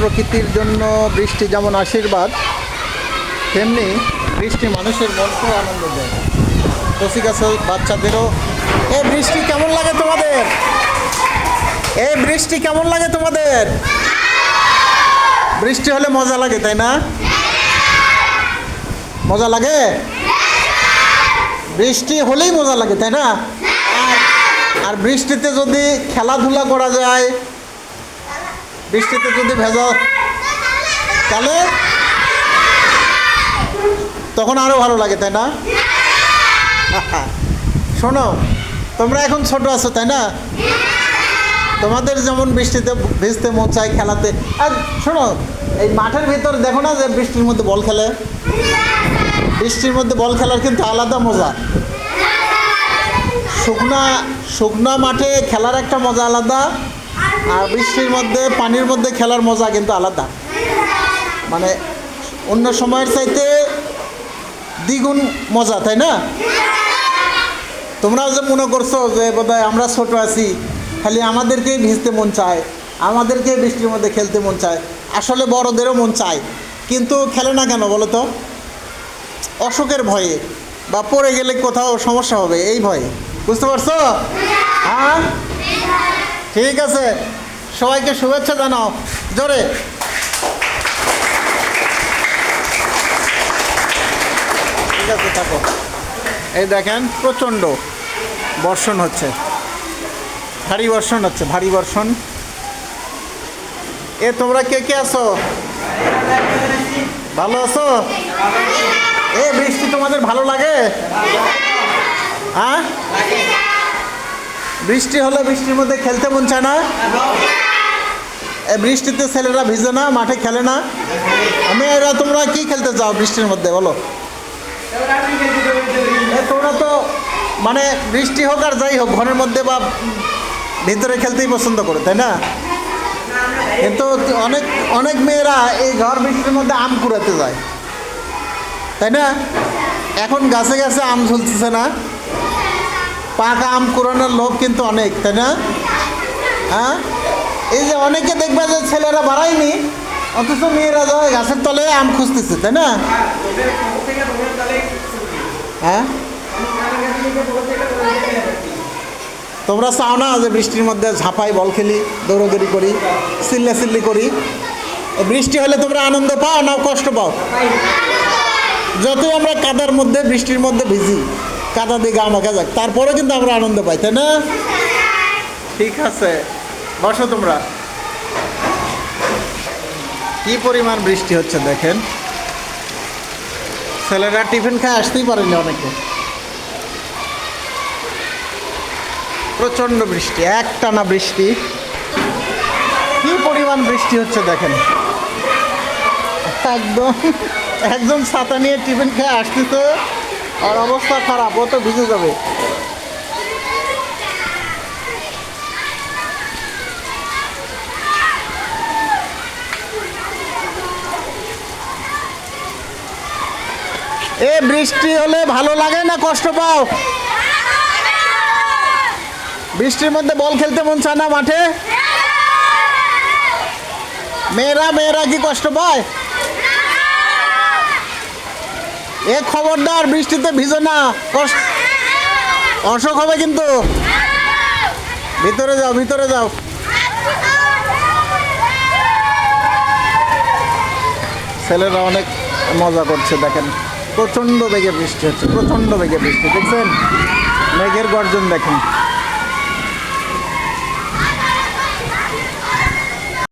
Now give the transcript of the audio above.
প্রকৃতির জন্য বৃষ্টি যেমন আশীর্বাদ, তেমনি বৃষ্টি মানুষের মনকেও আনন্দ দেয়। কচি গাছে বাচ্চাদেরও এই বৃষ্টি কেমন লাগে তোমাদের? এই বৃষ্টি কেমন লাগে তোমাদের? বৃষ্টি হলে মজা লাগে, তাই না? মজা লাগে? বৃষ্টি হলেই মজা লাগে, তাই না? আর বৃষ্টিতে যদি খেলাধুলা করা যায়, বৃষ্টিতে যদি ভেজা, তাহলে তখন আরো ভালো লাগে, তাই না? শোনো, তোমরা এখন ছোট আছো, তাই না? তোমাদের যেমন বৃষ্টিতে ভিজতে মন চায়, খেলাতে। আর শোনো, এই মাঠের ভিতর দেখো না যে বৃষ্টির মধ্যে বল খেলে। বৃষ্টির মধ্যে বল খেলার কিন্তু আলাদা মজা। শুকনা মাঠে খেলার একটা মজা আলাদা, আর বৃষ্টির মধ্যে পানির মধ্যে খেলার মজা কিন্তু আলাদা। মানে অন্য সময়ের চাইতে দ্বিগুণ মজা, তাই না? তোমরাও যে মনে করছো যে বোধহয় আমরা ছোট আছি, খালি আমাদেরকেই ভিজতে মন চায়, আমাদেরকে বৃষ্টির মধ্যে খেলতে মন চায়। আসলে বড়দেরও মন চায়, কিন্তু খেলে না কেন বলো তো? অসুখের ভয়ে, বা পড়ে গেলে কোথাও সমস্যা হবে এই ভয়ে। বুঝতে পারছো? হ্যাঁ, ঠিক আছে, সবাইকে শুভেচ্ছা জানাও জোরে। ঠিক আছে, থাকো। এই দেখেন প্রচণ্ড বর্ষণ হচ্ছে, ভারী বর্ষণ হচ্ছে, ভারী বর্ষণ। এ তোমরা কে কে আছো? ভালো আছো? এ বৃষ্টি তোমাদের ভালো লাগে? হ্যাঁ, বৃষ্টি হলে বৃষ্টির মধ্যে খেলতে মন চায় না? এই বৃষ্টিতে ছেলেরা ভিজে না, মাঠে খেলে না? মেয়েরা তোমরা কি খেলতে চাও বৃষ্টির মধ্যে বলো? তোমরা তো মানে বৃষ্টি হোক আর যাই হোক ঘরের মধ্যে বা ভিতরে খেলতেই পছন্দ করে, তাই না? কিন্তু অনেক অনেক মেয়েরা এই ঝড় বৃষ্টির মধ্যে আম কুড়াতে যায়, তাই না? এখন গাছে গাছে আম ঝুলতেছে না, পাকা আম কুড়ানোর লোক কিন্তু অনেক, তাই না? হ্যাঁ, এই যে অনেকে দেখবে যে ছেলেরা বাড়ায়নি, অথচ মেয়েরা যায় গাছের তলে আম খুঁজতেছে, তাই না? হ্যাঁ, তোমরা চাও না যে বৃষ্টির মধ্যে ঝাঁপাই, বল খেলি, দৌড়াদৌড়ি করি, চিল্লাচিল্লি করি? বৃষ্টি হলে তোমরা আনন্দ পাও না কষ্ট পাও? যতই আমরা কাদার মধ্যে বৃষ্টির মধ্যে ভিজি, কাদা দিয়ে গা মাখা যাক, তারপরে কিন্তু আমরা আনন্দ পাই, তাই না? ঠিক আছে, বসো তোমরা। কি পরিমাণ বৃষ্টি হচ্ছে দেখেন, ছেলেরা টিফিন খায় আসতেই পারেনি অনেকে। প্রচণ্ড বৃষ্টি, একটানা বৃষ্টি, কি পরিমাণ বৃষ্টি হচ্ছে দেখেন। একদম ছাতা নিয়ে টিফিন খেয়ে আসতেছে, আর অবস্থা খারাপ, ও তো ভিজে যাবে। এ বৃষ্টি হলে ভালো লাগে না কষ্ট পাও? বৃষ্টির মধ্যে বল খেলতে মন চায় না মাঠে? মেয়েরা কি কষ্ট পায়? এ খবরদার, বৃষ্টিতে ভিজো না, অসুখ হবে কিন্তু। ভিতরে যাও, ভিতরে যাও। ছেলেরা অনেক মজা করছে দেখেন, প্রচণ্ড বেগে বৃষ্টি হচ্ছে, প্রচণ্ড বেগে বৃষ্টি। দেখছেন মেঘের গর্জন দেখেন।